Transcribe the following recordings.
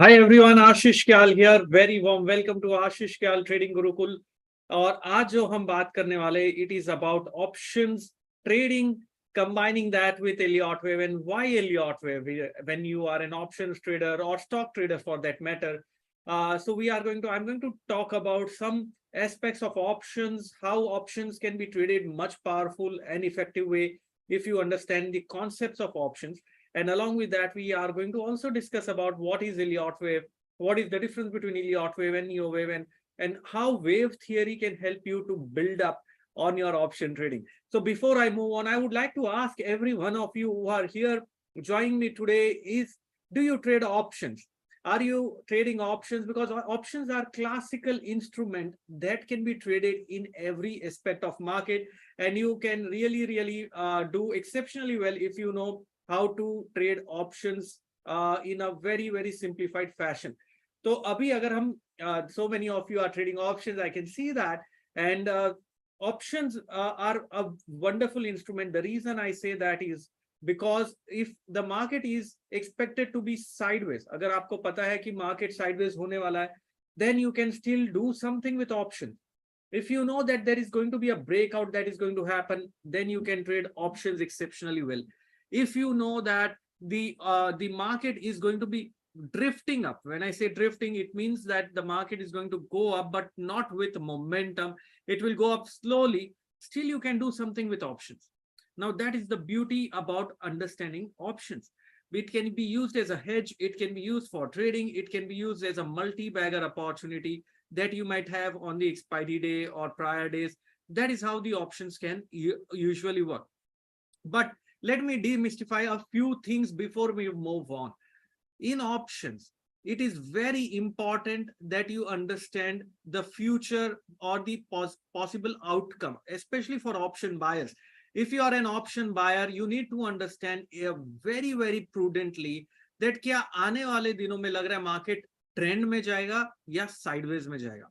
Hi everyone, Ashish Kyal here. Very warm welcome to Ashish Kyal Trading Gurukul. और आज जो हम बात करने वाले, it is about options trading, combining that with Elliott wave. And why Elliott wave when you are an options trader or stock trader for that matter. So I'm going to talk about some aspects of options, how options can be traded much powerful and effective way if you understand the concepts of options. And along with that, we are going to also discuss about what is Elliott wave, what is the difference between Elliott wave and Neo wave, and how wave theory can help you to build up on your option trading. So before I move on, I would like to ask every one of you who are here joining me today is, do you trade options? Are you trading options? Because options are classical instrument that can be traded in every aspect of market, and you can really do exceptionally well if you know how to trade options in a very simplified fashion. So abhi agar hum so many of you are trading options, I can see that, and options are a wonderful instrument. The reason I say that is because if the market is expected to be sideways, agar aapko pata hai ki market sideways hone wala hai, then you can still do something with options. If you know that there is going to be a breakout that is going to happen, then you can trade options exceptionally well. If you know that the market is going to be drifting up, when I say drifting, it means that the market is going to go up, but not with momentum. It will go up slowly. Still, you can do something with options. Now, that is the beauty about understanding options. It can be used as a hedge. It can be used for trading. It can be used as a multi-bagger opportunity that you might have on the expiry day or prior days. That is how the options can usually work. But let me demystify a few things before we move on. In options, it is very important that you understand the future or the possible outcome, especially for option buyers. If you are an option buyer, you need to understand very prudently that क्या आने वाले दिनों में लग रहा है market trend में जाएगा या sideways में जाएगा.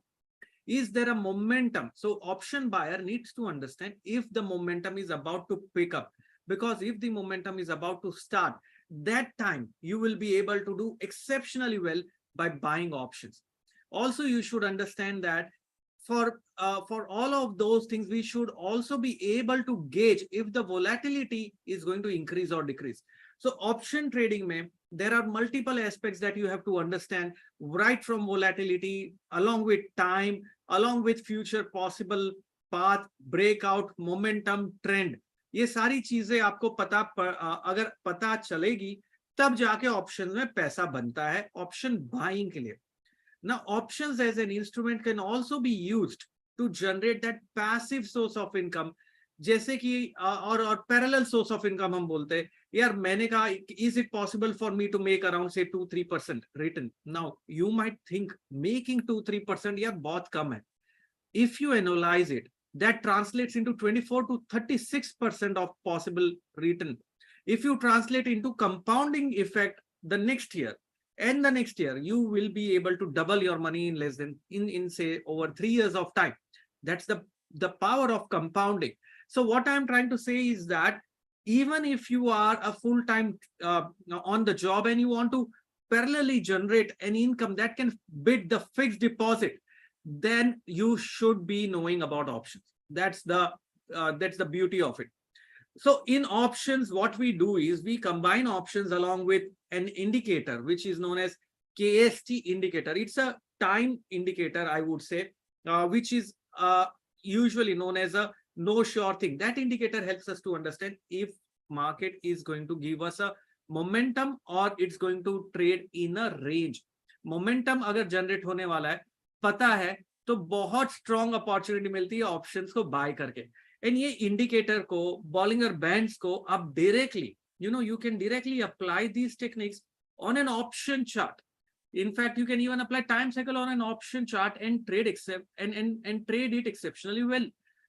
Is there a momentum? So option buyer needs to understand if the momentum is about to pick up. Because if the momentum is about to start, that time you will be able to do exceptionally well by buying options. Also, you should understand that for all of those things, we should also be able to gauge if the volatility is going to increase or decrease. So option trading mein, there are multiple aspects that you have to understand, right from volatility, along with time, along with future possible path, breakout, momentum, trend. ये सारी चीजें आपको अगर पता चलेगी तब जाके option में पैसा बनता है ऑप्शन बाइंग के लिए. Now, options as an instrument can also be used to generate that passive source of income, जैसे कि और parallel source of income हम बोलते हैं. यार मैंने कहा, is it possible for me to make around say 2-3% return? Now, you might think making 2-3% यार बहुत कम है. If you analyze it, that translates into 24 to 36% of possible return. If you translate into compounding effect the next year and the next year, you will be able to double your money in less than in say over 3 years of time. That's the power of compounding. So what I'm trying to say is that even if you are a full-time on the job and you want to parallelly generate an income that can beat the fixed deposit, then you should be knowing about options. That's the beauty of it. So in options, what we do is we combine options along with an indicator, which is known as KST indicator. It's a time indicator, I would say, which is usually known as a no sure thing. That indicator helps us to understand if market is going to give us a momentum or it's going to trade in a range. Momentum अगर generate होने वाला है, पता है, तो बहुत strong opportunity मिलती है ऑप्शंस को बाय करके. एंड ये इंडिकेटर को, बॉलिंगर बैंड्स को आप directly, you can directly apply these techniques on an option chart. In fact, you can even apply time cycle on an option chart and trade and trade it exceptionally well.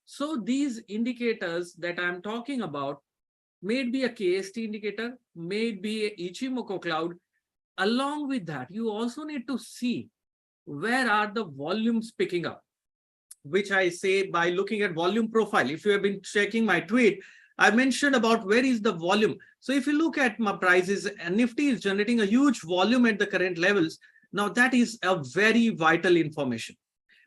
So these indicators that I'm talking about may be a KST indicator, may be a Ichimoku cloud. Along with that, you also need to see where are the volumes picking up, which I say by looking at volume profile. If you have been checking my tweet, I mentioned about where is the volume. So if you look at my prices, Nifty is generating a huge volume at the current levels. Now that is a very vital information.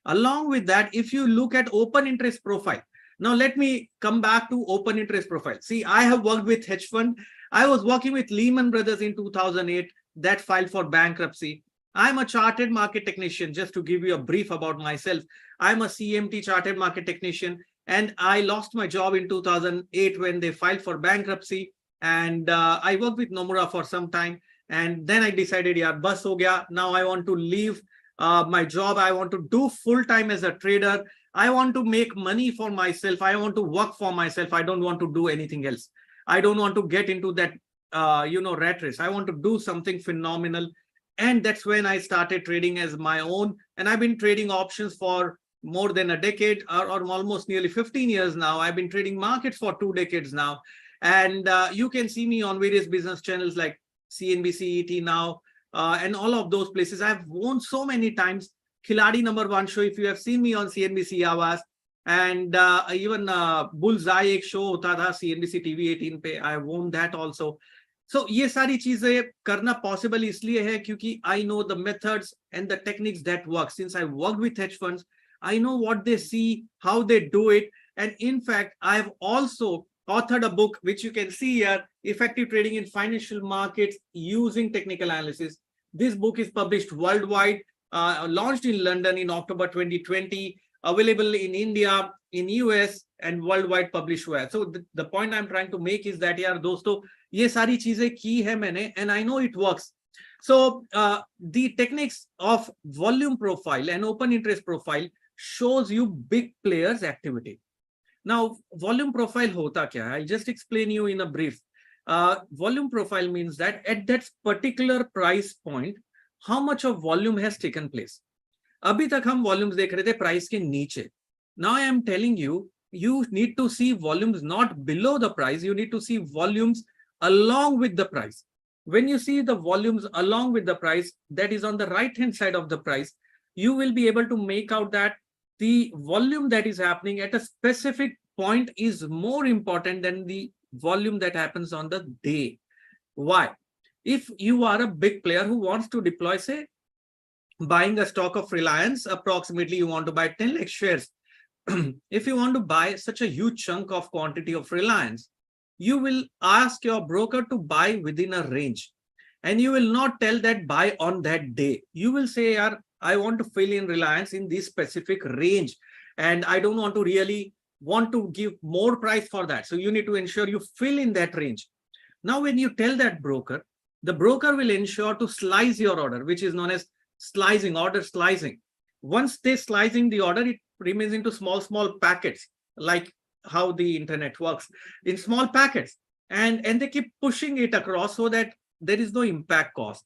Along with that, if you look at open interest profile, now let me come back to open interest profile. See, I have worked with hedge fund. I was working with Lehman Brothers in 2008 that filed for bankruptcy. I'm a chartered market technician. Just to give you a brief about myself, I'm a CMT chartered market technician, and I lost my job in 2008 when they filed for bankruptcy. And I worked with Nomura for some time. And then I decided, yeah, bus ho gaya. Now I want to leave my job. I want to do full time as a trader. I want to make money for myself. I want to work for myself. I don't want to do anything else. I don't want to get into that, rat race. I want to do something phenomenal. And that's when I started trading as my own. And I've been trading options for more than a decade, or almost nearly 15 years now. I've been trading markets for 2 decades now. And you can see me on various business channels like CNBC, ET now, and all of those places. I've won so many times. Khiladi #1 show, if you have seen me on CNBC Awaaz, and even Bullseye एक show होता था CNBC TV18 पे, I won that also. So ये सारी चीजें करना possible इसलिए है क्योंकि I know the methods and the techniques that work. Since I worked with hedge funds, I know what they see, how they do it. And in fact, I've also authored a book, which you can see here, Effective Trading in Financial Markets Using Technical Analysis. This book is published worldwide, launched in London in October 2020, available in India, in US, and worldwide published where. So the point I'm trying to make is that, yaar, dosto, ye sari cheezein ki hai maine, and I know it works. So the techniques of volume profile and open interest profile shows you big players activity. Now, volume profile hota kya hai? I'll just explain you in a brief. Volume profile means that at that particular price point, how much of volume has taken place. अभी तक हम volumes देख रहे थे price के नीचे. Now I am telling you, you need to see volumes not below the price. You need to see volumes along with the price. When you see the volumes along with the price, that is on the right hand side of the price, you will be able to make out that the volume that is happening at a specific point is more important than the volume that happens on the day. Why? If you are a big player who wants to deploy, say, buying a stock of Reliance, approximately you want to buy 10 lakh shares. If you want to buy such a huge chunk of quantity of Reliance, you will ask your broker to buy within a range. And you will not tell that buy on that day. You will say, I want to fill in Reliance in this specific range. And I don't want to really want to give more price for that. So you need to ensure you fill in that range. Now, when you tell that broker, the broker will ensure to slice your order, which is known as slicing, order slicing. Once they slicing the order, it remains into small packets, like how the internet works, in small packets. And they keep pushing it across so that there is no impact cost.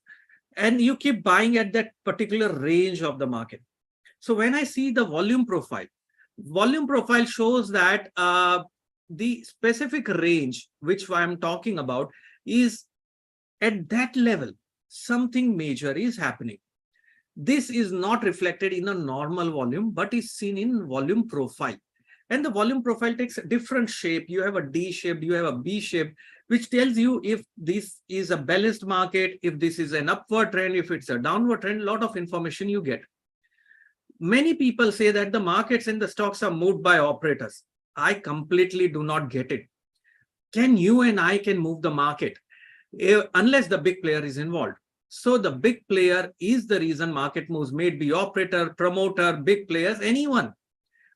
And you keep buying at that particular range of the market. So when I see the volume profile shows that the specific range which I'm talking about is at that level, something major is happening. This is not reflected in a normal volume, but is seen in volume profile. And the volume profile takes a different shape. You have a D shape, you have a B shape, which tells you if this is a balanced market, if this is an upward trend, if it's a downward trend, a lot of information you get. Many people say that the markets and the stocks are moved by operators. I completely do not get it. Can you and I can move the market unless the big player is involved? So the big player is the reason market moves, may it be operator, promoter, big players, anyone.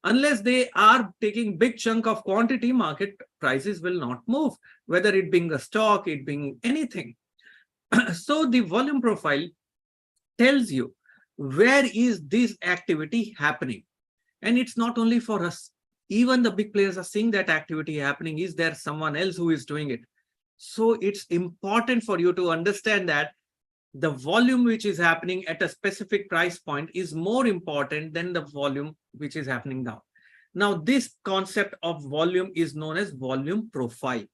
Unless they are taking big chunk of quantity, market prices will not move, whether it being a stock, it being anything. So the volume profile tells you where is this activity happening. And it's not only for us. Even the big players are seeing that activity happening. Is there someone else who is doing it? So it's important for you to understand that the volume which is happening at a specific price point is more important than the volume which is happening now. Now, this concept of volume is known as volume profile.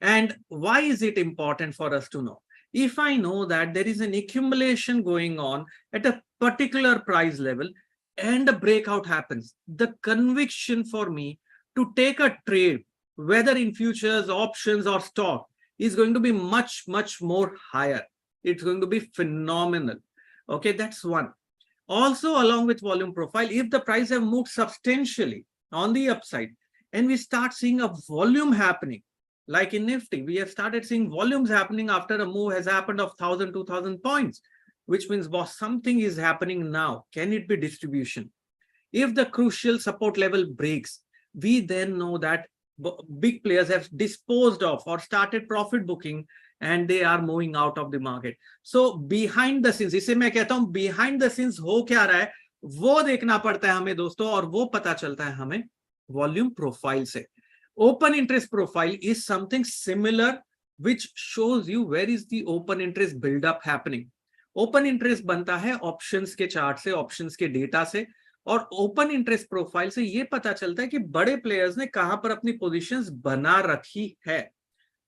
And why is it important for us to know? If I know that there is an accumulation going on at a particular price level and a breakout happens, the conviction for me to take a trade whether in futures, options or stock, is going to be much, much more higher. It's going to be phenomenal. Okay, that's one. Also, along with volume profile, if the price have moved substantially on the upside and we start seeing a volume happening, like in Nifty, we have started seeing volumes happening after a move has happened of 1,000, 2,000 points, which means, boss, something is happening now. Can it be distribution? If the crucial support level breaks, we then know that big players have disposed of or started profit booking and they are moving out of the market. So behind the scenes, इसे मैं कहता हूं behind the scenes हो क्या रहा है वो देखना पड़ता है हमें दोस्तों, और वो पता चलता है हमें वॉल्यूम प्रोफाइल से. Open interest profile is something similar which shows you where is the open interest build up happening. Open interest बनता है ऑप्शंस के चार्ट से, ऑप्शंस के डेटा से, और ओपन इंटरेस्ट प्रोफाइल से ये पता चलता है कि बड़े प्लेयर्स ने कहां पर अपनी पोजीशंस बना रखी है.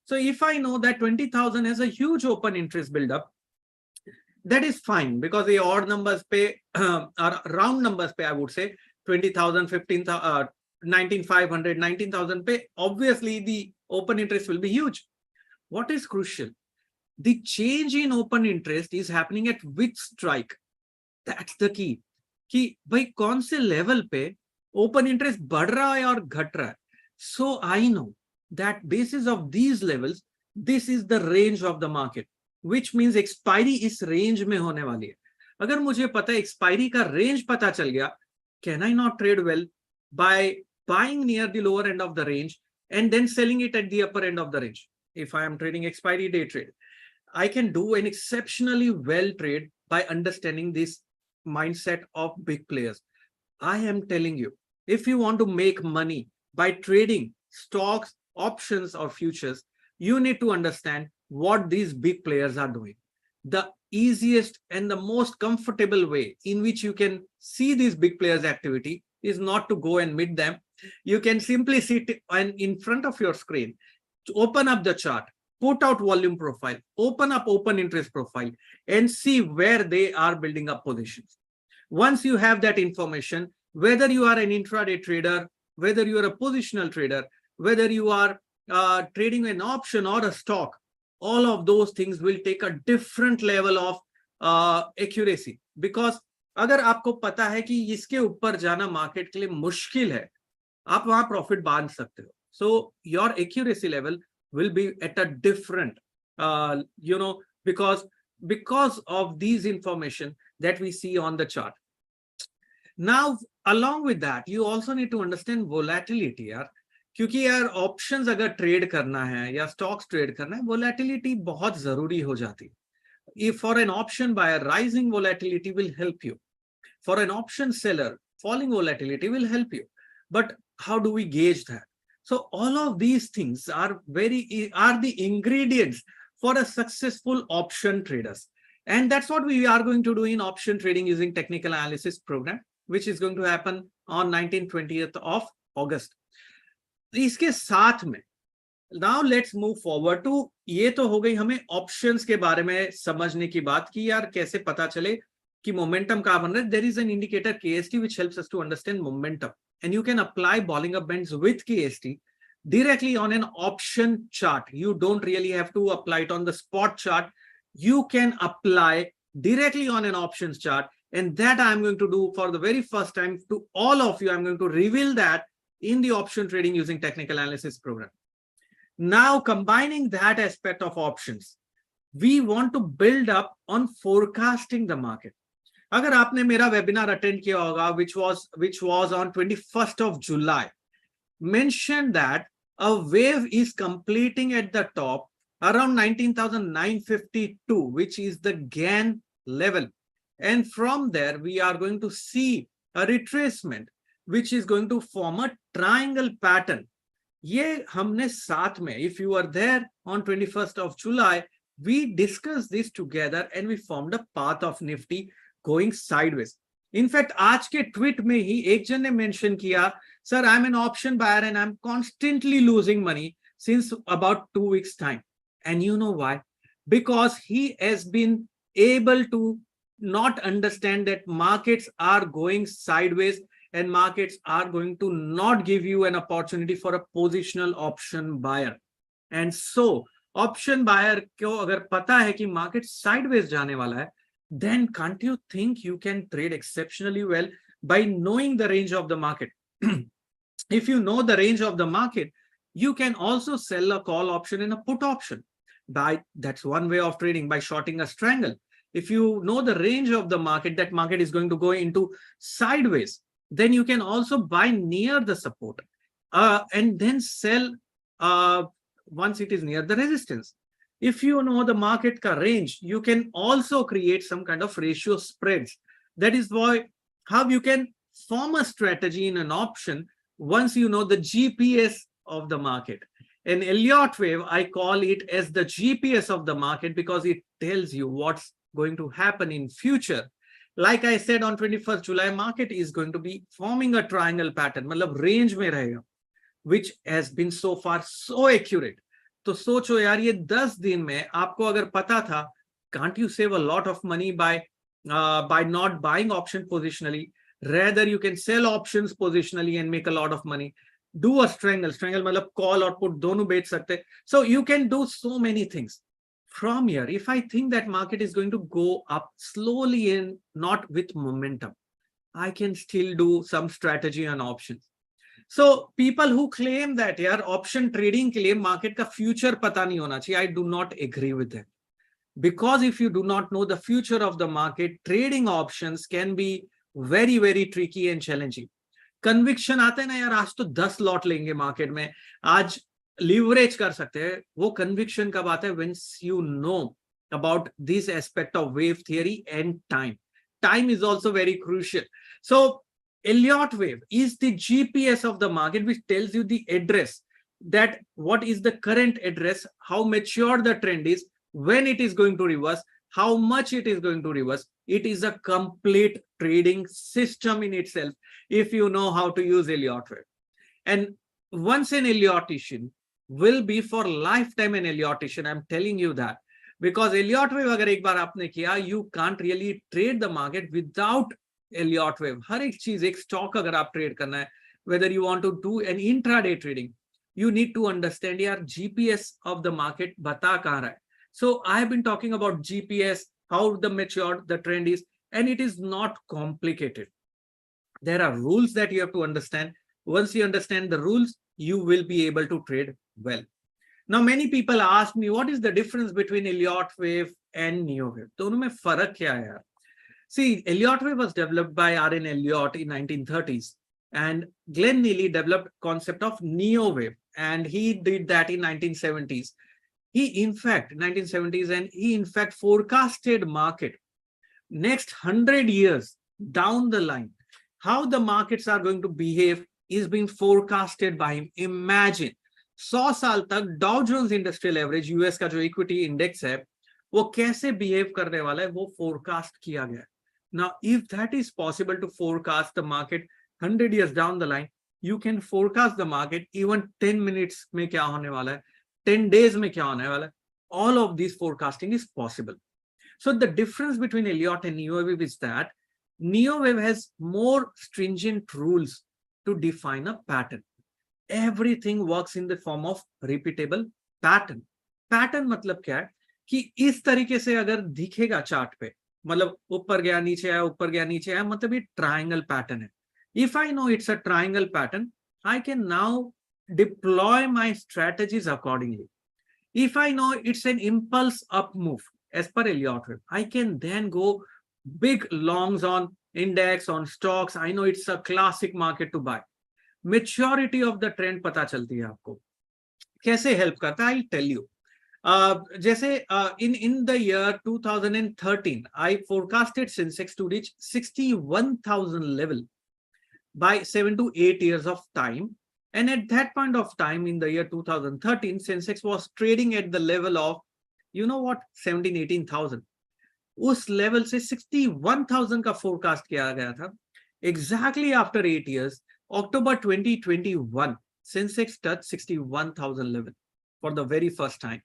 So if I know that 20,000 has a huge open interest build up, that is fine, because the odd numbers पे or round numbers पे I would say 20,000, 15,000, 19,500, 19,000 पे obviously the open interest will be huge. What is crucial? The change in open interest is happening at which strike? That's the key. कि भाई कौन से level पे open interest बढ़ रहा है और घट रहा है. So I know that basis of these levels this is the range of the market, which means expiry इस रेंज में होने वाली है. अगर मुझे पता है एक्सपायरी का रेंज पता चल गया, can I not trade well by buying near the lower end of the range and then selling it at the upper end of the range? If I am trading expiry day trade, I can do an exceptionally well trade by understanding this mindset of big players. I am telling you, if you want to make money by trading stocks, options or futures, you need to understand what these big players are doing. The easiest and the most comfortable way in which you can see these big players activity is not to go and meet them. You can simply sit in front of your screen, open up the chart, put out volume profile, open up open interest profile, and see where they are building up positions. Once you have that information, whether you are an intraday trader, whether you are a positional trader, whether you are trading an option or a stock, all of those things will take a different level of accuracy. Because अगर आपको पता है कि इसके ऊपर जाना market के लिए मुश्किल है, आप वहां प्रॉफिट बांध सकते हो. So your accuracy level will be at a different, because of these information that we see on the chart. Now, along with that, you also need to understand volatility, यार. क्योंकि यार ऑप्शंस अगर trade करना है या stocks trade करना है, volatility बहुत जरूरी हो जाती है. If for an option buyer, rising volatility will help you. For an option seller, falling volatility will help you. But how do we gauge that? So all of these things are the ingredients for a successful option traders. And that's what we are going to do in option trading using technical analysis program, which is going to happen on 19-20th of August. इसके साथ में now let's move forward to, ये तो हो गई हमें options के बारे में समझने की बात की यार कैसे पता चले कि मोमेंटम कहाँ बन रहा है. There is an indicator KST which helps us to understand momentum, and you can apply Bollinger Bands with KST directly on an option chart. You don't really have to apply it on the spot chart. You can apply directly on an options chart, and that I'm going to do for the very first time to all of you. I'm going to reveal that in the option trading using technical analysis program. Now, combining that aspect of options, we want to build up on forecasting the market. अगर आपने मेरा webinar attend किया होगा, which was on 21st of July, mentioned that a wave is completing at the top around 19,952, which is the Gann level, and from there we are going to see a retracement which is going to form a triangle pattern. ये हमने साथ में, if you were there on 21st of July, we discussed this together and we formed a path of Nifty going sideways. In fact, आज के tweet में ही एक जन ने मेंशन किया, sir, I'm an option buyer and I'm constantly losing money since about 2 weeks time. And you know why? Because he has been able to not understand that markets are going sideways and markets are going to not give you an opportunity for a positional option buyer. And so option buyer को अगर पता है कि market sideways जाने वाला है, then can't you think you can trade exceptionally well by knowing the range of the market? If you know the range of the market, you can also sell a call option and a put option. That's one way of trading, by shorting a strangle. If you know the range of the market, that market is going to go into sideways, then you can also buy near the support and then sell once it is near the resistance. If you know the market ka range, you can also create some kind of ratio spreads. That is why how you can form a strategy in an option once you know the GPS of the market. In Elliott wave, I call it as the GPS of the market because it tells you what's going to happen in future. Like I said, on 21st July, market is going to be forming a triangle pattern, मतलब range में रहेगा, which has been so far so accurate. तो सोचो यार, ये 10 दिन में आपको अगर पता था, can't you save a lot of money by not buying option positionally? Rather, you can sell options positionally and make a lot of money. Do a strangle मतलब call or put दोनों बेच सकते. So you can do so many things. From here, if I think that market is going to go up slowly and not with momentum, I can still do some strategy on options. So people who claim that यार option trading के लिए market का future पता नहीं होना चाहिए, I do not agree with that. Because if you do not know the future of the market, trading options can be very, very tricky and challenging. Conviction आता है ना यार, आज तो 10 लॉट लेंगे मार्केट में, आज लीवरेज कर सकते हैं, वो conviction कब आता है? When you know about this aspect of wave theory and time. Time is also very crucial. So Elliott wave is the GPS of the market, which tells you the address, that what is the current address, how mature the trend is, when it is going to reverse, how much it is going to reverse. It is a complete trading system in itself if you know how to use Elliott wave. And once an Elliottian will be for lifetime an Elliottian, I'm telling you that. Because Elliott wave अगर एक बार आपने किया, you can't really trade the market without Elliott wave. हर एक चीज, एक stock अगर आप trade करना है, whether you want to do an intraday trading, you need to understand यार GPS of the market बता कहाँ रहा है. So I have been talking about GPS, how the mature the trend is, and it is not complicated. There are rules that you have to understand. Once you understand the rules, you will be able to trade well. Now, many people ask me, what is the difference between Elliott wave and Neo wave? दोनों में फर्क क्या है यार? See, Elliott wave was developed by R.N. Elliott in 1930s, and Glenn Neely developed concept of Neo wave, and he did that in 1970s. He in fact forecasted market next 100 years down the line. How the markets are going to behave is being forecasted by him. Imagine 100 साल तक Dow Jones Industrial Average US का जो equity index है वो कैसे behave करने वाला है वो फोरकास्ट किया गया. Now, if that is possible to forecast the market 100 years down the line, you can forecast the market even 10 minutes में क्या होने वाला है, 10 days में क्या होने वाला है. All of this forecasting is possible. So the difference between Elliott and Neo wave is that Neo wave has more stringent rules to define a pattern. Everything works in the form of repeatable pattern. Pattern मतलब क्या है कि इस तरीके से अगर दिखेगा chart पे, मतलब ऊपर गया नीचे आया, ऊपर गया नीचे आया, मतलब ये ट्रायंगल पैटर्न है. If I know it's a triangle pattern, I can now deploy my strategies accordingly. If I know it's an impulse up move as per Elliott wave, I can then go big longs on index, on stocks. I know it's a classic market to buy. Maturity of the trend पता चलती है आपको. कैसे help करता है? I'll tell you. जैसे in the year 2013, I forecasted Sensex to reach 61,000 level by 7 to 8 years of time. And at that point of time in the year 2013, Sensex was trading at the level of, you know what, 17-18,000. उस level से 61,000 का forecast किया गया था. Exactly after 8 years, October 2021, Sensex touched 61,000 level for the very first time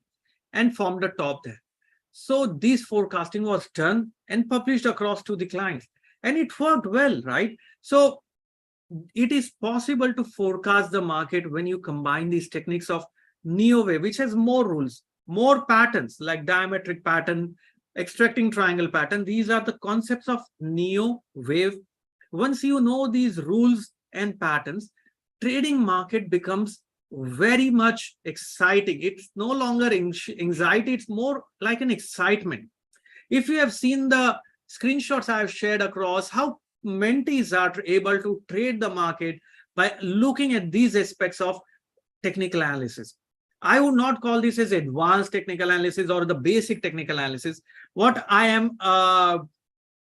and formed a top there. So this forecasting was done and published across to the clients, and it worked well, right? So it is possible to forecast the market when you combine these techniques of neo wave, which has more rules, more patterns like diametric pattern, extracting triangle pattern. These are the concepts of neo wave. Once you know these rules and patterns, trading market becomes very much exciting. It's no longer anxiety, it's more like an excitement. If you have seen the screenshots I have shared across, how mentees are able to trade the market by looking at these aspects of technical analysis. I would not call this as advanced technical analysis or the basic technical analysis. What I am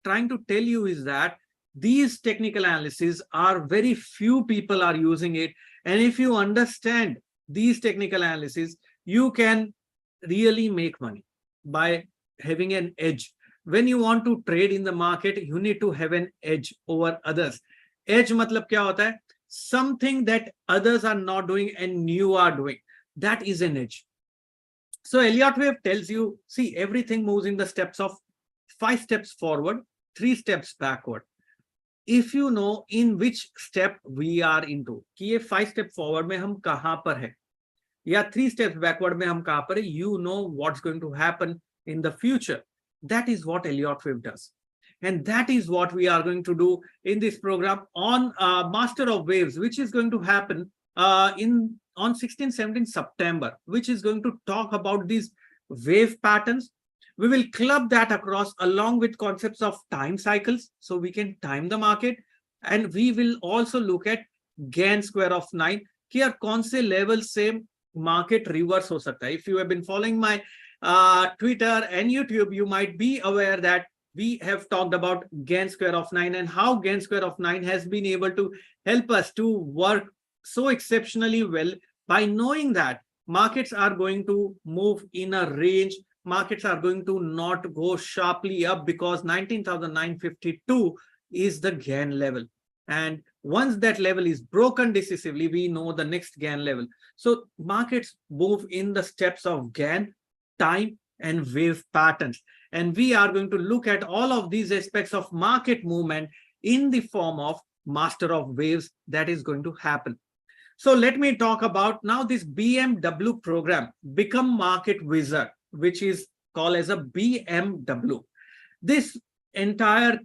trying to tell you is that these technical analyses are very few people are using it. And if you understand these technical analysis, you can really make money by having an edge. When you want to trade in the market, you need to have an edge over others. Edge matlab kya hota hai? Something that others are not doing and you are doing. That is an edge. So Elliott wave tells you, see, everything moves in the steps of 5 steps forward, 3 steps backward. If you know in which step we are into, कि ये 5 steps forward में हम कहाँ पर है, या 3 steps backward में हम कहाँ पर है, you know what's going to happen in the future. That is what Elliott wave does. And that is what we are going to do in this program on Master of Waves, which is going to happen on 16-17 September, which is going to talk about these wave patterns. We will club that across along with concepts of time cycles, so we can time the market. And we will also look at Gann square of 9. Here, kaun se level se market reverse ho sakta hai. If you have been following my Twitter and YouTube, you might be aware that we have talked about Gann square of 9 and how Gann square of 9 has been able to help us to work so exceptionally well by knowing that markets are going to move in a range. Markets are going to not go sharply up because 19,952 is the Gann level. And once that level is broken decisively, we know the next Gann level. So markets move in the steps of Gann, time, and wave patterns. And we are going to look at all of these aspects of market movement in the form of Master of Waves that is going to happen. So let me talk about now this BMW program, Become Market Wizard, which is called as a BMW. This entire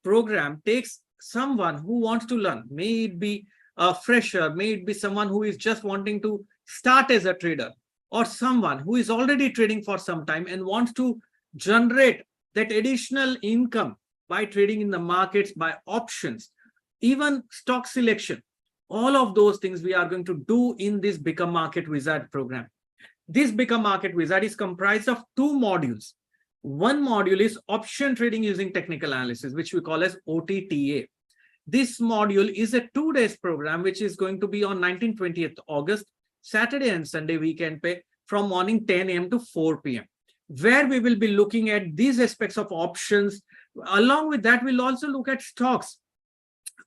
program takes someone who wants to learn, may it be a fresher, may it be someone who is just wanting to start as a trader, or someone who is already trading for some time and wants to generate that additional income by trading in the markets, by options, even stock selection. All of those things we are going to do in this Become Market Wizard program. This Become Market Wizard is comprised of 2 modules. One module is option trading using technical analysis, which we call as OTTA. This module is a 2-day program, which is going to be on 19-20th August, Saturday and Sunday weekend pay, from morning 10 a.m. to 4 p.m. where we will be looking at these aspects of options. Along with that, we'll also look at stocks.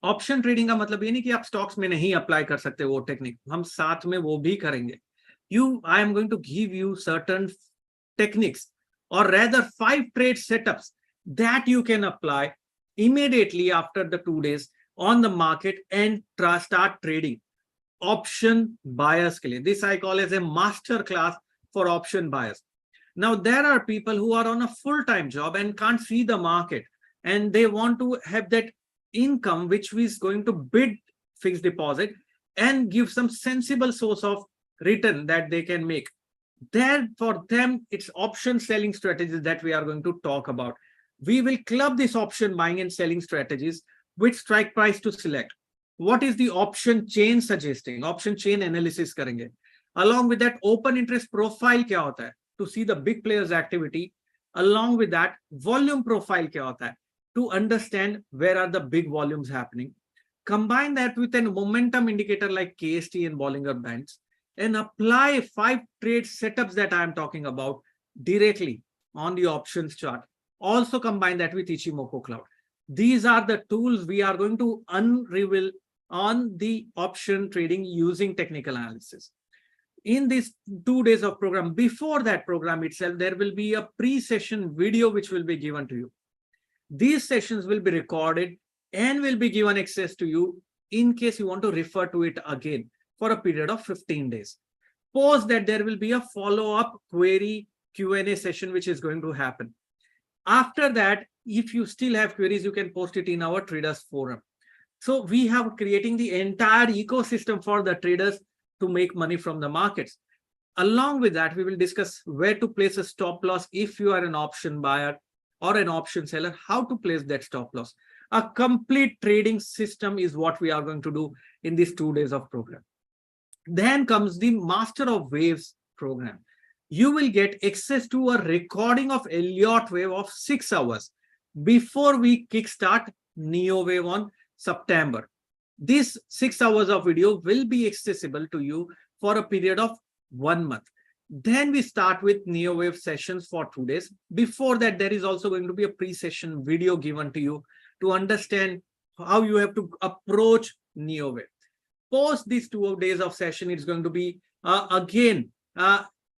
Option trading का मतलब ये नहीं कि आप stocks में नहीं apply कर सकते वो technique. हम साथ में वो भी करेंगे. I am going to give you certain techniques, or rather 5 trade setups that you can apply immediately after the 2 days on the market and start trading option buyers के लिए. This I call as a master class for option buyers. Now there are people who are on a full-time job and can't see the market, and they want to have that income which is going to bid fixed deposit and give some sensible source of return that they can make. There for them, it's option selling strategies that we are going to talk about. We will club this option buying and selling strategies with strike price to select. What is the option chain suggesting? Option chain analysis करेंगे. Along with that, open interest profile क्या होता है? To see the big players activity. Along with that, volume profile क्या होता है? To understand where are the big volumes happening. Combine that with a momentum indicator like KST and Bollinger Bands, and apply 5 trade setups that I am talking about directly on the options chart. Also combine that with Ichimoku Cloud. These are the tools we are going to unravel on the option trading using technical analysis. In these 2 days of program, before that program itself, there will be a pre-session video which will be given to you. These sessions will be recorded and will be given access to you in case you want to refer to it again for a period of 15 days. Post that, there will be a follow-up query Q&A session which is going to happen. After that, if you still have queries, you can post it in our traders forum. So we have creating the entire ecosystem for the traders to make money from the markets. Along with that, we will discuss where to place a stop loss if you are an option buyer or an option seller, how to place that stop loss. A complete trading system is what we are going to do in these 2 days of program. Then comes the Master of Waves program. You will get access to a recording of Elliott wave of 6 hours before we kickstart Neo wave on September. This 6 hours of video will be accessible to you for a period of 1 month. Then we start with Neo wave sessions for 2 days. Before that, there is also going to be a pre-session video given to you to understand how you have to approach Neo wave. Post these 2 days of session, it's going to be again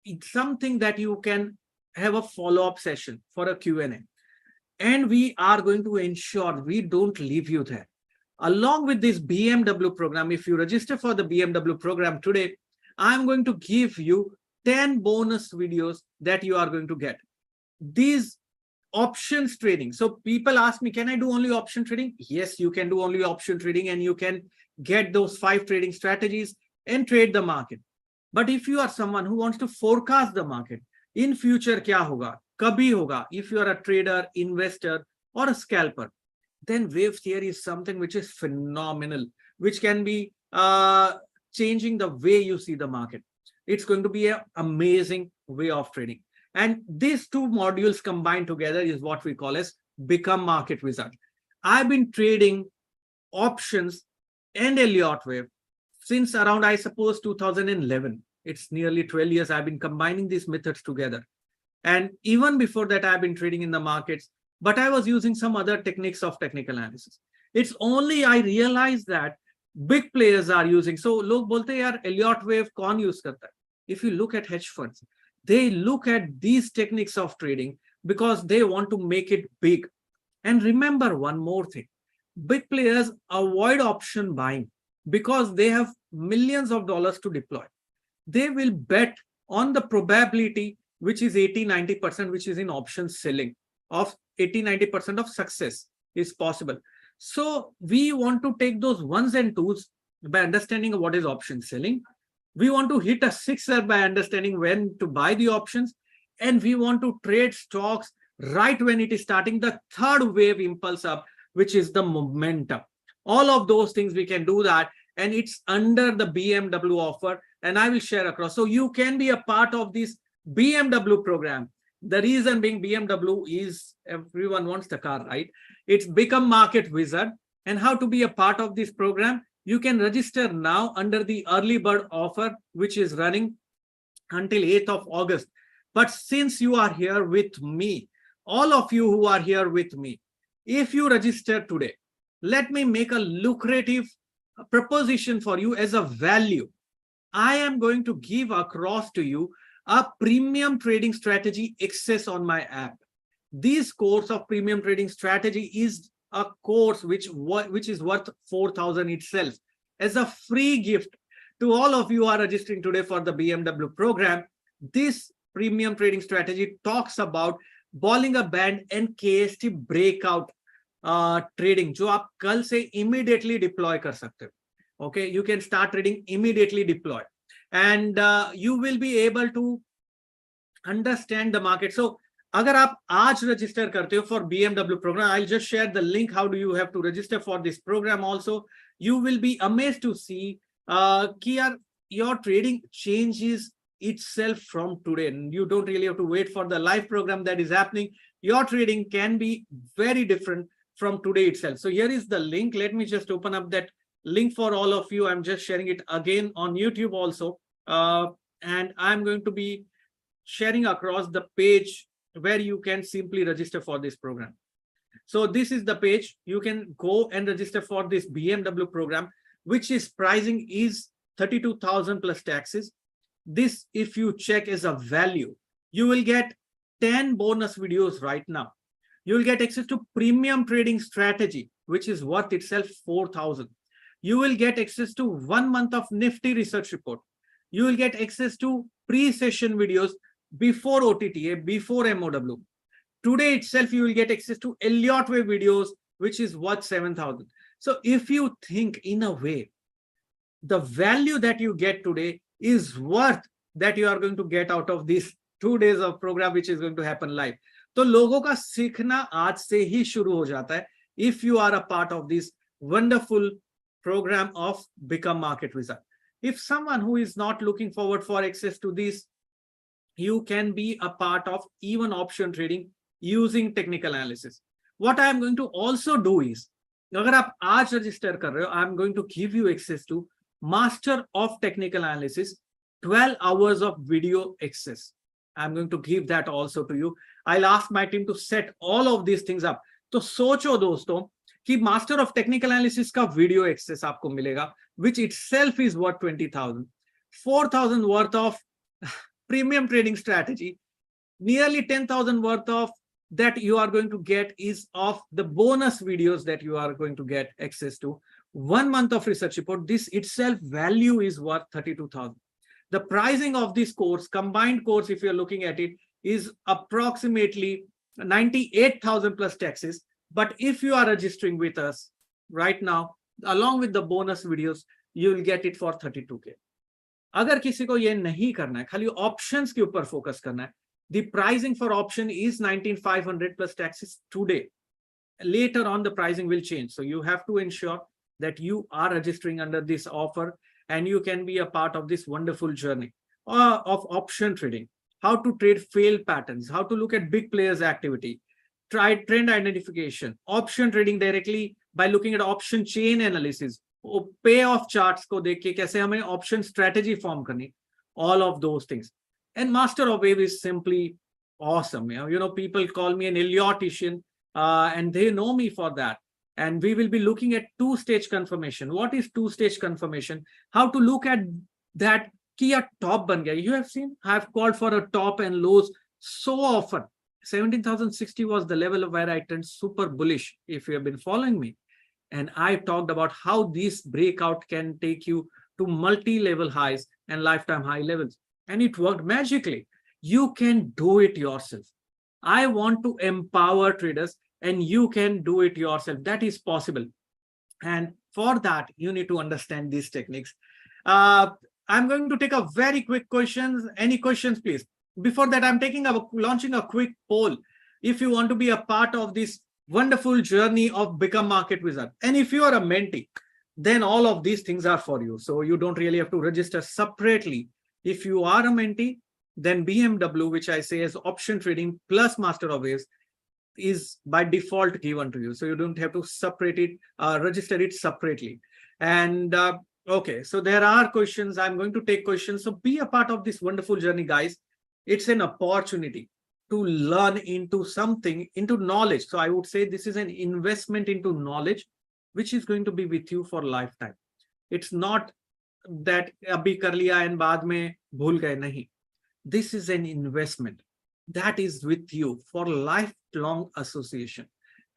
it's something that you can have a follow-up session for a Q&A. And we are going to ensure we don't leave you there. Along with this BMW program, if you register for the BMW program today, I'm going to give you 10 bonus videos that you are going to get. These options trading. So people ask me, can I do only option trading? Yes, you can do only option trading and you can get those 5 trading strategies and trade the market. But if you are someone who wants to forecast the market, in future kya hoga, kabhi hoga, if you are a trader, investor or a scalper, then wave theory is something which is phenomenal, which can be changing the way you see the market. It's going to be an amazing way of trading. And these 2 modules combined together is what we call as Become Market Wizard. I've been trading options and Elliott wave since around, I suppose, 2011. It's nearly 12 years I've been combining these methods together. And even before that, I've been trading in the markets, but I was using some other techniques of technical analysis. It's only I realized that big players are using. So log bolte yaar Elliott wave kaun use karta hai? If you look at hedge funds, they look at these techniques of trading because they want to make it big. And remember one more thing, big players avoid option buying because they have millions of dollars to deploy. They will bet on the probability, which is 80-90%, which is in option selling, of 80-90% of success is possible. So we want to take those ones and twos by understanding what is option selling. We want to hit a sixer by understanding when to buy the options. And we want to trade stocks right when it is starting the third wave impulse up, which is the momentum. All of those things we can do that. And it's under the BMW offer. And I will share across. So you can be a part of this BMW program. The reason being BMW is everyone wants the car, right? It's Become Market Wizard. And how to be a part of this program? You can register now under the early bird offer, which is running until 8th of August. But since you are here with me, all of you who are here with me, if you register today, let me make a lucrative proposition for you as a value. I am going to give across to you a premium trading strategy access on my app. This course of premium trading strategy is a course which is worth 4,000 itself as a free gift to all of you who are registering today for the BMW program. This premium trading strategy talks about Bollinger Band and KST breakout trading, जो आप कल से immediately deploy कर सकते हो. Okay, you can start trading immediately deploy, and you will be able to understand the market. So अगर आप आज register करते हो for BMW program, I'll just share the link. How do you have to register for this program also? You will be amazed to see कि your trading changes itself from today. And you don't really have to wait for the live program that is happening. Your trading can be very different from today itself. So here is the link. Let me just open up that link for all of you. I'm just sharing it again on YouTube also. And I'm going to be sharing across the page where you can simply register for this program. So this is the page. You can go and register for this BMW program, which is pricing is 32,000 plus taxes. This, if you check as a value, you will get 10 bonus videos right now. You will get access to premium trading strategy, which is worth itself 4,000. You will get access to 1 month of Nifty research report. You will get access to pre-session videos before OTTA, before MOW. Today itself, you will get access to Elliott way videos, which is worth 7,000. So if you think in a way, the value that you get today is worth that you are going to get out of these 2 days of program, which is going to happen live. तो लोगों का सीखना आज से ही शुरू हो जाता है if you are a part of this wonderful program of Become Market Wizard. If someone who is not looking forward for access to this, you can be a part of even option trading using technical analysis. What I am going to also do is, अगर आप आज register कर रहे हो, I am going to give you access to Master of Technical Analysis, 12 hours of video access. I'm going to give that also to you. I'll ask my team to set all of these things up. तो सोचो दोस्तों कि Master of Technical Analysis का video access आपको मिलेगा, which itself is worth 20,000, 4,000 worth of premium trading strategy, nearly 10,000 worth of that you are going to get is of the bonus videos that you are going to get access to. 1 month of research report. This itself value is worth 32,000. The pricing of this course, combined course, if you're looking at it, is approximately 98,000 plus taxes. But if you are registering with us right now, along with the bonus videos, you will get it for 32K. अगर किसी को ये नहीं करना है, खाली options के ऊपर focus करना है, the pricing for option is 19,500 plus taxes today. Later on, the pricing will change. So you have to ensure that you are registering under this offer and you can be a part of this wonderful journey of option trading. How to trade failed patterns, how to look at big players' activity, try trend identification, option trading directly by looking at option chain analysis, payoff charts ko dekh ke kaise hame option strategy form karni, all of those things. And Master of Wave is simply awesome. You know, people call me an Elliotician, and they know me for that. And we will be looking at two-stage confirmation. What is two-stage confirmation? How to look at that ki a top ban gaya. You have seen, I have called for a top and lows so often. 17,060 was the level where I turned super bullish, if you have been following me. And I talked about how this breakout can take you to multi-level highs and lifetime high levels. And it worked magically. You can do it yourself. I want to empower traders, and you can do it yourself. That is possible. And for that, you need to understand these techniques. I'm going to take a very quick questions. Any questions, please? Before that, I'm launching a quick poll. If you want to be a part of this wonderful journey of Become Market Wizard, and if you are a mentee, then all of these things are for you. So you don't really have to register separately. If you are a mentee, then BMW, which I say is option trading plus Master of Waves, is by default given to you. So you don't have to separate it, register it separately. And okay, so there are questions. I'm going to take questions. So be a part of this wonderful journey, guys. It's an opportunity to learn into something, into knowledge. So I would say this is an investment into knowledge, which is going to be with you for lifetime. It's not that abhi kar liya and baad mein bhul gaye, nahi. This is an investment that is with you for lifelong association.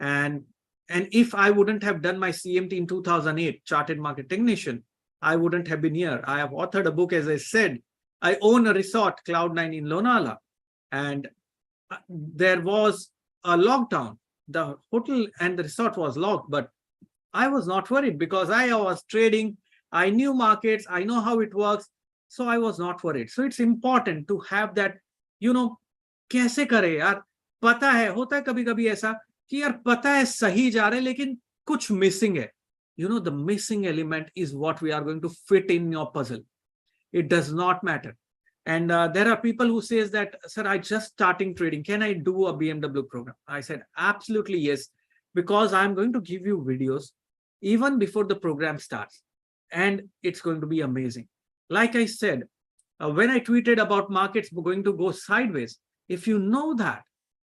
And if I wouldn't have done my CMT in 2008, Chartered Market Technician, I wouldn't have been here. I have authored a book, as I said. I own a resort, Cloud9 in Lonavala, and there was a lockdown. The hotel and the resort was locked, but I was not worried because I was trading. I knew markets. I know how it works. So I was not worried. So it's important to have that, you know, कैसे करे यार, पता है, होता है कभी कभी ऐसा कि यार पता है सही जा रहे लेकिन कुछ missing है. You know, the missing element is what we are going to fit in your puzzle. It does not matter. And there are people who says that, sir, I just starting trading. Can I do a BMW program? I said, absolutely yes, because I'm going to give you videos even before the program starts. And it's going to be amazing. Like I said, when I tweeted about markets going to go sideways, if you know that,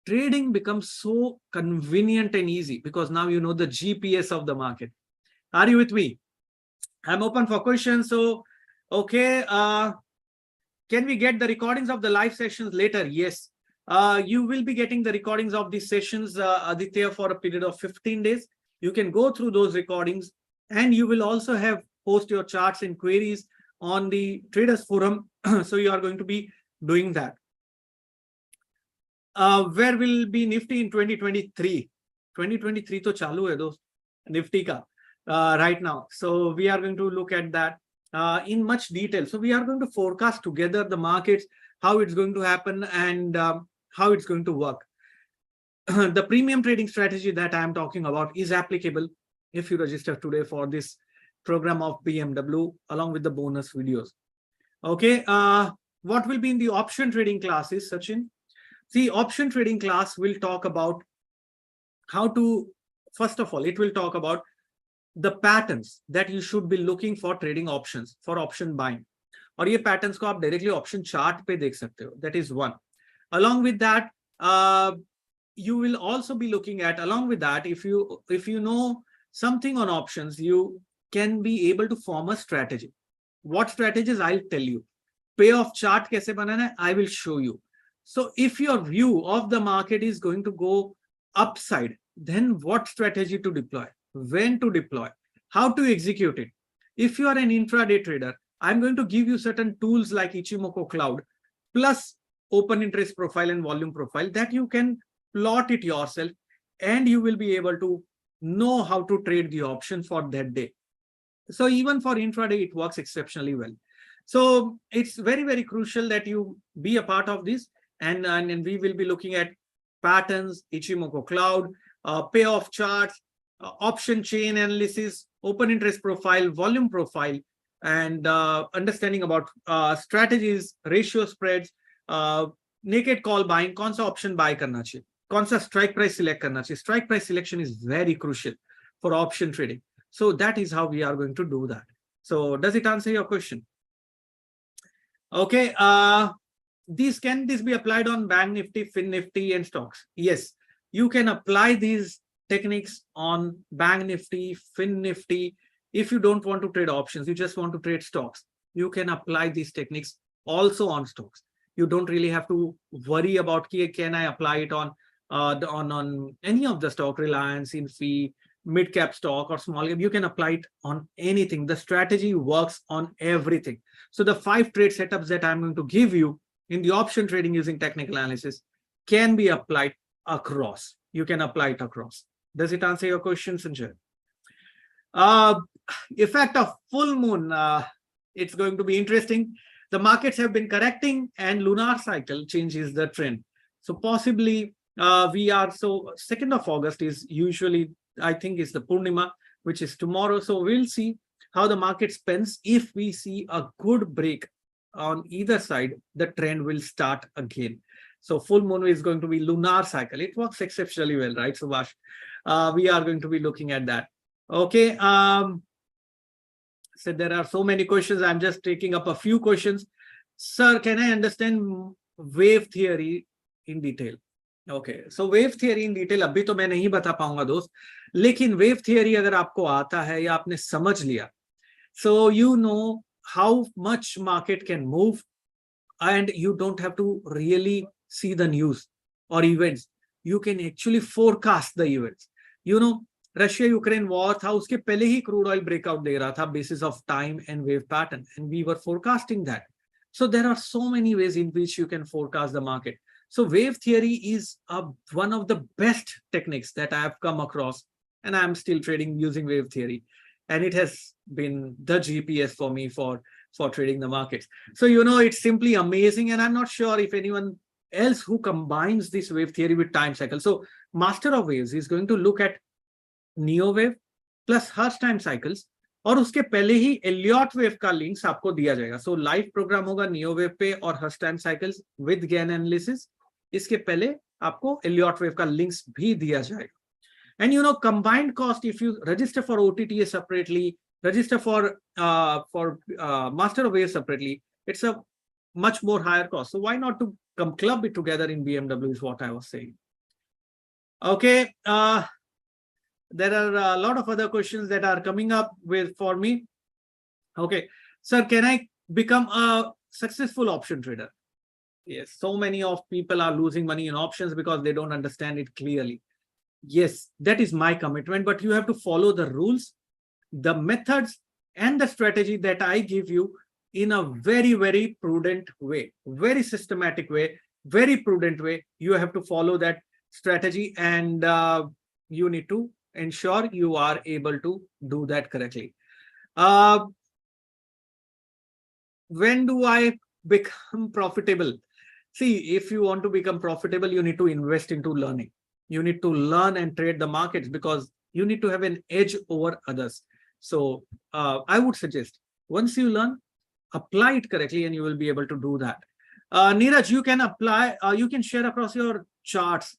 trading becomes so convenient and easy because now you know the GPS of the market. Are you with me? I'm open for questions. So, okay. Can we get the recordings of the live sessions later? Yes. You will be getting the recordings of these sessions, Aditya, for a period of 15 days. You can go through those recordings And you will also have post your charts and queries on the traders forum. So you are going to be doing that. Where will be Nifty in 2023? 2023 to chalu hai dost, Nifty ka right now. So we are going to look at that in much detail. So we are going to forecast together the markets, how it's going to happen, and how it's going to work. The premium trading strategy that I am talking about is applicable if you register today for this program of BMW along with the bonus videos. Okay, what will be in the option trading classes, Sachin? The option trading class will talk about how to, first of all, it will talk about the patterns that you should be looking for trading options, for option buying. और ये patterns को आप directly option chart पे देख सकते हो. That is one. Along with that, you will also be looking at, along with that, if you know something on options, you can be able to form a strategy. What strategies? I'll tell you. Payoff chart कैसे बनाना है? I will show you. So if your view of the market is going to go upside, then what strategy to deploy, when to deploy, how to execute it. If you are an intraday trader, I'm going to give you certain tools like Ichimoku Cloud plus open interest profile and volume profile that you can plot it yourself, and you will be able to know how to trade the option for that day. So even for intraday, it works exceptionally well. So it's very, very crucial that you be a part of this. And we will be looking at patterns, Ichimoku Cloud, payoff charts, option chain analysis, open interest profile, volume profile, and understanding about strategies, ratio spreads, naked call buying, कौन सा option buy करना चाहिए, कौन सा strike price select करना चाहिए. Strike price selection is very crucial for option trading. So that is how we are going to do that. So does it answer your question? Okay. Can this be applied on Bank Nifty, Fin Nifty, and stocks? Yes, you can apply these techniques on Bank Nifty, Fin Nifty. If you don't want to trade options, you just want to trade stocks, you can apply these techniques also on stocks. You don't really have to worry about can I apply it on any of the stock, Reliance, Infi, mid cap stock or small cap. You can apply it on anything. The strategy works on everything. So the 5 trade setups that I'm going to give you in the option trading using technical analysis can be applied across. You can apply it across. Does it answer your question, Sanjay? Effect of full moon. It's going to be interesting. The markets have been correcting and lunar cycle changes the trend. So possibly we are, so 2nd of August is usually, I think, is the Purnima, which is tomorrow. So we'll see how the market spends. If we see a good break on either side, the trend will start again. So full moon is going to be lunar cycle. It works exceptionally well, right, Subhash? We are going to be looking at that. Okay. So there are so many questions. I'm just taking up a few questions. Sir, can I understand wave theory in detail? Okay. So wave theory in detail अभी तो मैं नहीं बता पाऊंगा दोस्त, लेकिन wave theory अगर आपको आता है या आपने समझ लिया, so you know how much market can move, and you don't have to really see the news or events. You can actually forecast the events. You know, Russia Ukraine war था, उसके पहले ही क्रूड ऑयल ब्रेकआउट दे रहा था basis of time and wave pattern, and we were forecasting that. So there are so many ways in which you can forecast the market. So wave theory is one of the best techniques that I have come across, and I am still trading using wave theory, and it has been the GPS for me for trading the markets. So you know, it's simply amazing, and I'm not sure if anyone else who combines this wave theory with time cycle. So master of waves is going to look at Neo wave plus Hurst time cycles, और उसके पहले ही Elliott wave का links आपको दिया जाएगा. सो live programme होगा Neo wave पे और Hurst time cycles with Gann analysis. इसके पहले आपको Elliott wave का लिंक्स भी दिया जाएगा. And you know, combined cost, if you register for OTTA separately, register for master of waves separately, it's a much more higher cost. So why not to club it together in BMW is what I was saying. Okay. There are a lot of other questions that are coming up for me. Okay, sir, can I become a successful option trader? Yes, so many of people are losing money in options because they don't understand it clearly. Yes, that is my commitment, but you have to follow the rules the methods and the strategy that I give you in a very, very prudent way, very systematic way, very prudent way. You have to follow that strategy, and you need to ensure you are able to do that correctly. When do I become profitable? See, if you want to become profitable, you need to invest into learning. You need to learn and trade the markets, because you need to have an edge over others. So I would suggest, once you learn, apply it correctly, and you will be able to do that. Neeraj, you can apply, you can share across your charts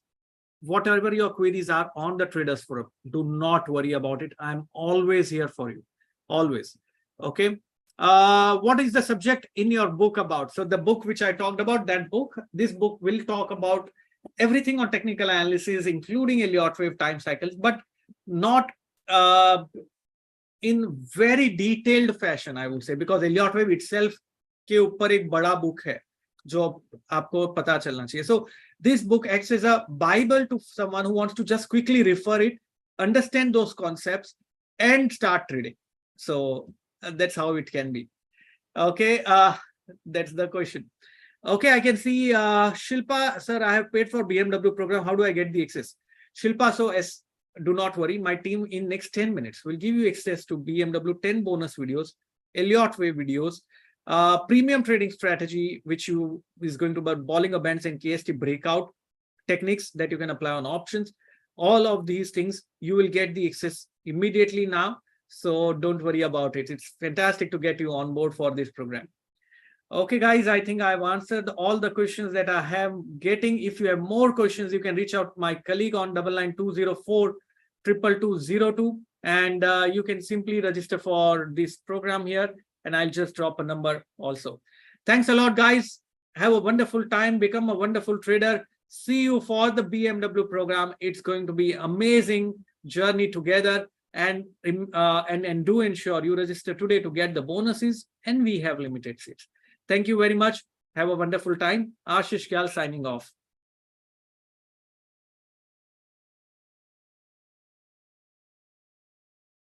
whatever your queries are on the Traders Forum. Do not worry about it. I'm always here for you. Always. Okay. What is the subject in your book about? So the book which I talked about, that book, this book will talk about everything on technical analysis, including Elliott wave time cycles, but not in very detailed fashion, I would say, because Elliott wave itself के ऊपर एक बड़ा book है जो आपको पता चलना चाहिए. So this book acts as a Bible to someone who wants to just quickly refer it, understand those concepts, and start trading. So that's how it can be. Okay, that's the question. Okay, I can see Shilpa, sir, I have paid for BMW program. How do I get the access? Shilpa, so as do not worry, my team in next 10 minutes will give you access to BMW 10 bonus videos, Elliott wave videos, premium trading strategy, which is going to be Bollinger Bands and KST breakout techniques that you can apply on options. All of these things, you will get the access immediately now. So don't worry about it. It's fantastic to get you on board for this program. Okay, guys, I think I've answered all the questions that I have getting. If you have more questions, you can reach out to my colleague on 9920422202, and you can simply register for this program here, and I'll just drop a number also. Thanks a lot, guys. Have a wonderful time. Become a wonderful trader. See you for the BMW program. It's going to be amazing journey together. And do ensure you register today to get the bonuses, and we have limited seats. Thank you very much. Have a wonderful time. Ashish Kyal signing off.